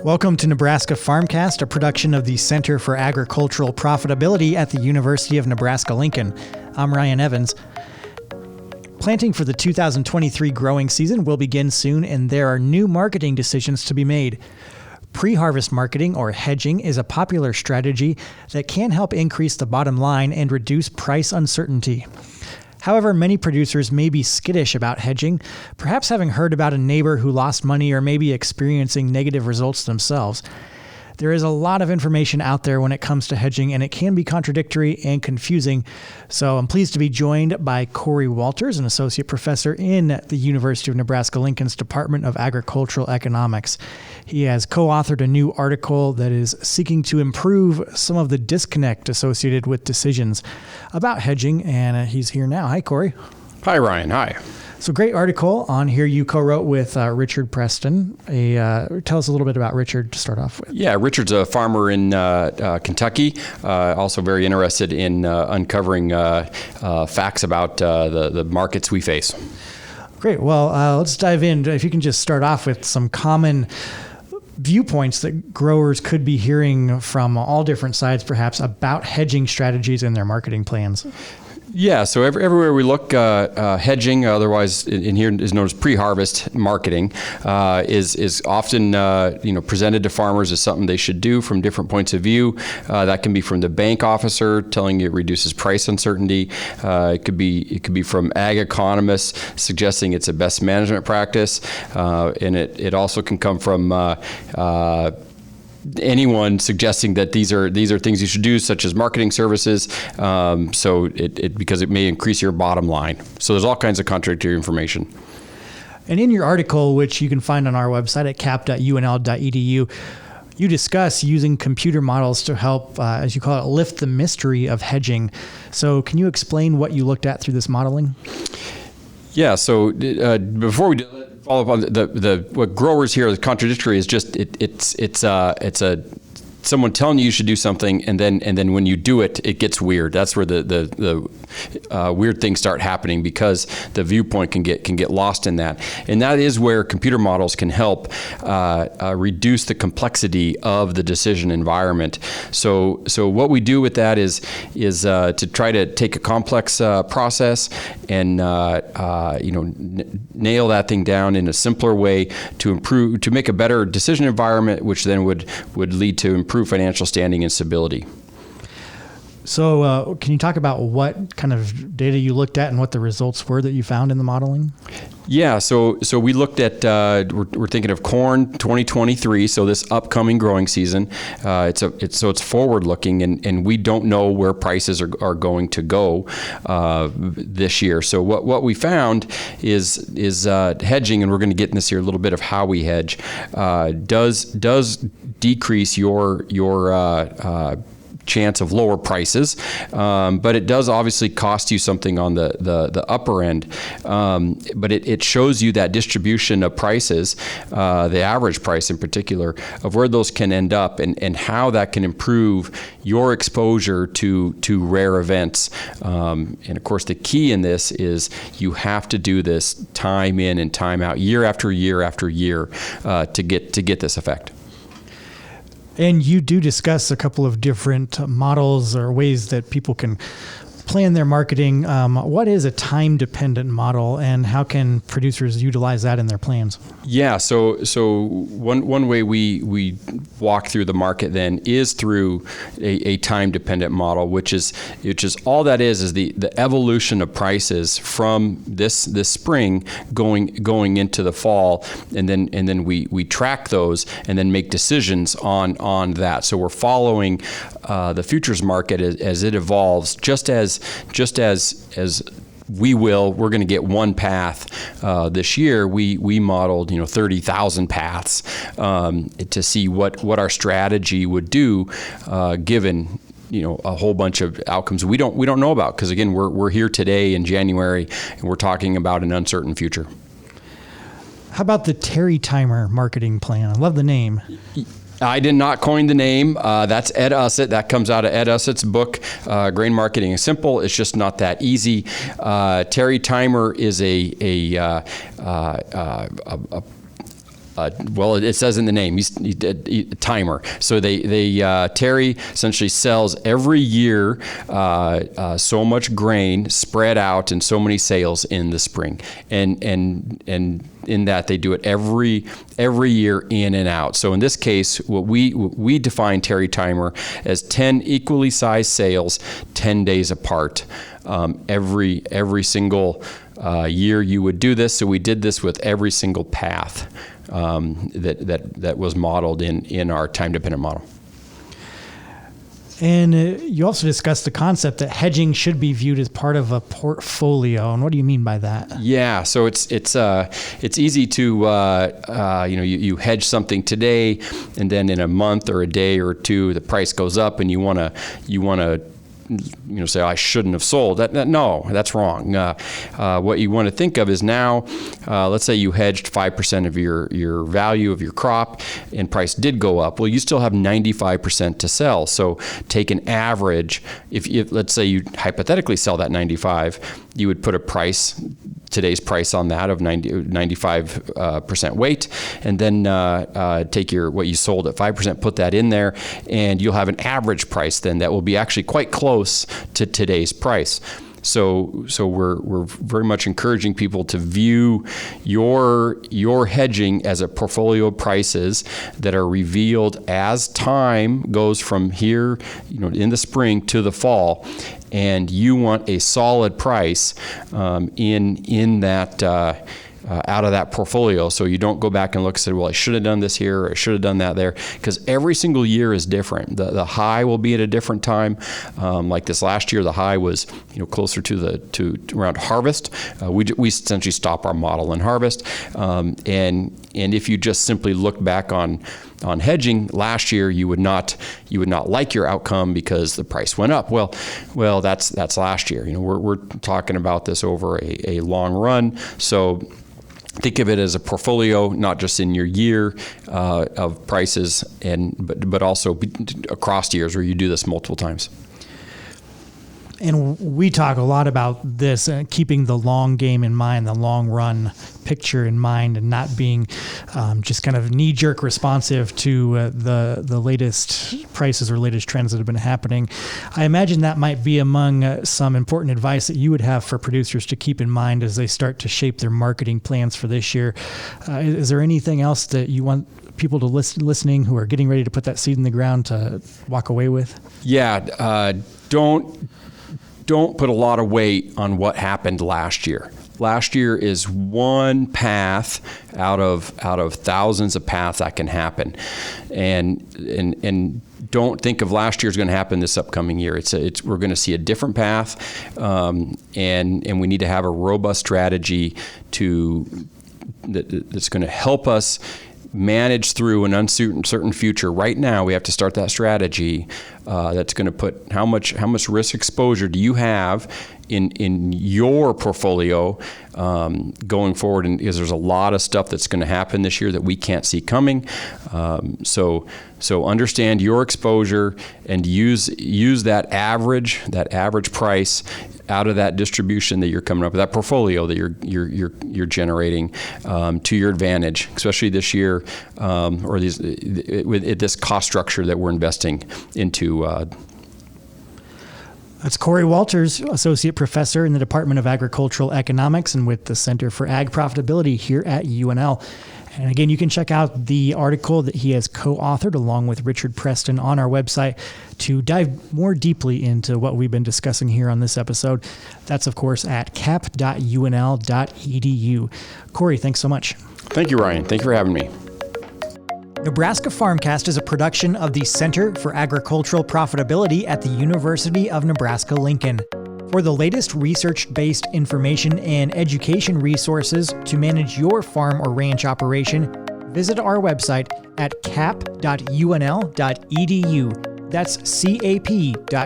Welcome to Nebraska Farmcast, a production of the Center for Agricultural Profitability at the University of Nebraska-Lincoln. I'm Ryan Evans. Planting for the 2023 growing season will begin soon, and there are new marketing decisions to be made. Pre-harvest marketing, or hedging, is a popular strategy that can help increase the bottom line and reduce price uncertainty. However, many producers may be skittish about hedging, perhaps having heard about a neighbor who lost money or maybe experiencing negative results themselves. There is a lot of information out there when it comes to hedging, and it can be contradictory and confusing. So I'm pleased to be joined by Cory Walters, an associate professor in the University of Nebraska-Lincoln's Department of Agricultural Economics. He has co-authored a new article that is seeking to improve some of the disconnect associated with decisions about hedging, and he's here now. Hi, Cory. Hi, Ryan. Hi. So great article on here you co-wrote with Richard Preston. Tell us a little bit about Richard to start off with. Yeah, Richard's a farmer in Kentucky, also very interested in uncovering facts about the markets we face. Great. Well, let's dive in. If you can just start off with some common viewpoints that growers could be hearing from all different sides, perhaps, about hedging strategies in their marketing plans. Yeah, so everywhere we look, hedging, otherwise in here is known as pre-harvest marketing, is often presented to farmers as something they should do from different points of view. That can be from the bank officer telling you it reduces price uncertainty. It could be from ag economists suggesting it's a best management practice, and it also can come from anyone suggesting that these are things you should do, such as marketing services, because it may increase your bottom line. So there's all kinds of contradictory information. And in your article, which you can find on our website at cap.unl.edu, you discuss using computer models to help, as you call it, lift the mystery of hedging. So can you explain what you looked at through this modeling? Yeah, so before we follow up on the what growers hear as contradictory is just it's someone telling you should do something, and then when you do it, it gets weird. That's where the weird things start happening, because the viewpoint can get lost in that, and that is where computer models can help reduce the complexity of the decision environment. So what we do with that is to try to take a complex process and nail that thing down in a simpler way to make a better decision environment, which then would lead to improved financial standing and stability. So can you talk about what kind of data you looked at and what the results were that you found in the modeling? Yeah, so we looked at, we're thinking of corn 2023, so this upcoming growing season. It's forward-looking, and we don't know where prices are going to go this year. So what we found is hedging, and we're going to get in this here a little bit of how we hedge, does decrease your chance of lower prices, but it does obviously cost you something on the upper end. But it shows you that distribution of prices, the average price in particular, of where those can end up and how that can improve your exposure to rare events. And of course, the key in this is you have to do this time in and time out, year after year after year, to get this effect. And you do discuss a couple of different models or ways that people can plan their marketing. What is a time-dependent model, and how can producers utilize that in their plans? Yeah, so one way we walk through the market then is through a time-dependent model, which is all that is the evolution of prices from this spring going into the fall, and then we track those and then make decisions on that. So we're following the futures market as it evolves, just as we're going to get one path this year. We modeled 30,000 paths to see what our strategy would do given a whole bunch of outcomes we don't know about, because again we're here today in January and we're talking about an uncertain future. How about the Terry Timer marketing plan? I love the name. I did not coin the name. That's Ed Ussett. That comes out of Ed Ussett's book, Grain Marketing is Simple. It's just not that easy. Terry Timer is a well, it says in the name, timer. So Terry essentially sells every year so much grain spread out in so many sales in the spring, and in that they do it every year in and out. So in this case, what we define Terry timer as 10 equally sized sales, 10 days apart. Every single year you would do this. So we did this with every single path that was modeled in our time-dependent model. And you also discussed the concept that hedging should be viewed as part of a portfolio. And what do you mean by that? Yeah, so it's easy to you hedge something today, and then in a month or a day or two the price goes up, and you want to say, I shouldn't have sold. No, that's wrong. What you want to think of is now, let's say you hedged 5% of your value of your crop and price did go up. Well, you still have 95% to sell. So take an average. If let's say you hypothetically sell that 95, you would put today's price on that of 95% weight, and then take what you sold at 5%, put that in there, and you'll have an average price then that will be actually quite close to today's price. So we're very much encouraging people to view your hedging as a portfolio of prices that are revealed as time goes from here, in the spring to the fall, and you want a solid price in that. Out of that portfolio, so you don't go back and look and say, well, I should have done this here, or I should have done that there, because every single year is different. The high will be at a different time. Like this last year, the high was closer to around harvest. We essentially stop our model in harvest, and if you just simply look back on hedging last year, you would not like your outcome because the price went up. Well, that's last year. We're talking about this over a long run, so think of it as a portfolio, not just in your year of prices, but also across years where you do this multiple times. And we talk a lot about this, keeping the long game in mind, the long run picture in mind, and not being just kind of knee-jerk responsive to the latest prices or latest trends that have been happening. I imagine that might be among some important advice that you would have for producers to keep in mind as they start to shape their marketing plans for this year. Is there anything else that you want people to listening who are getting ready to put that seed in the ground to walk away with? Yeah, don't put a lot of weight on what happened last year. Last year is one path out of thousands of paths that can happen, and don't think of last year's going to happen this upcoming year. We're going to see a different path, and we need to have a robust strategy that's going to help us manage through an uncertain future. Right now, we have to start that strategy that's going to put how much risk exposure do you have in your portfolio going forward, and because there's a lot of stuff that's going to happen this year that we can't see coming. So understand your exposure and use that average price out of that distribution that you're coming up with, that portfolio that you're generating to your advantage, especially this year, or with this cost structure that we're investing into. That's Cory Walters, Associate Professor in the Department of Agricultural Economics and with the Center for Ag Profitability here at UNL. And again, you can check out the article that he has co-authored along with Richard Preston on our website to dive more deeply into what we've been discussing here on this episode. That's, of course, at cap.unl.edu. Cory, thanks so much. Thank you, Ryan. Thank you for having me. Nebraska Farmcast is a production of the Center for Agricultural Profitability at the University of Nebraska-Lincoln. For the latest research-based information and education resources to manage your farm or ranch operation, visit our website at cap.unl.edu. That's cap.unl.edu.